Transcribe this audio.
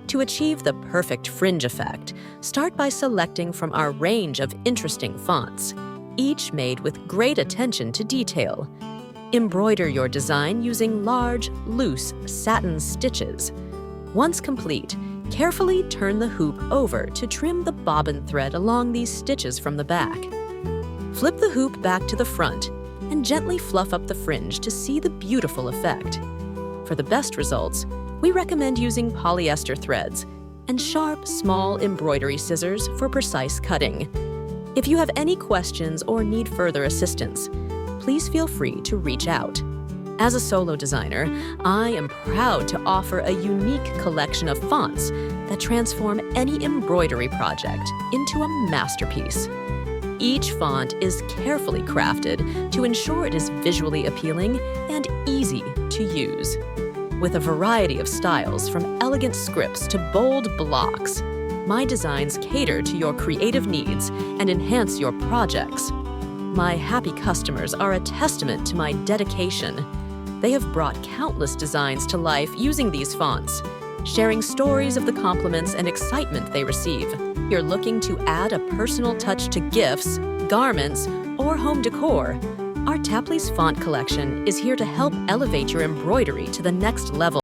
To achieve the perfect fringe effect, start by selecting from our range of interesting fonts, each made with great attention to detail. Embroider your design using large, loose satin stitches. Once complete, carefully turn the hoop over to trim the bobbin thread along these stitches from the back. Flip the hoop back to the front and gently fluff up the fringe to see the beautiful effect. For the best results, we recommend using polyester threads and sharp, small embroidery scissors for precise cutting. If you have any questions or need further assistance, please feel free to reach out. As a solo designer, I am proud to offer a unique collection of fonts that transform any embroidery project into a masterpiece. Each font is carefully crafted to ensure it is visually appealing and easy to use. With a variety of styles from elegant scripts to bold blocks, my designs cater to your creative needs and enhance your projects. My happy customers are a testament to my dedication. They have brought countless designs to life using these fonts, sharing stories of the compliments and excitement they receive. If you're looking to add a personal touch to gifts, garments, or home decor, Artapli's font collection is here to help elevate your embroidery to the next level.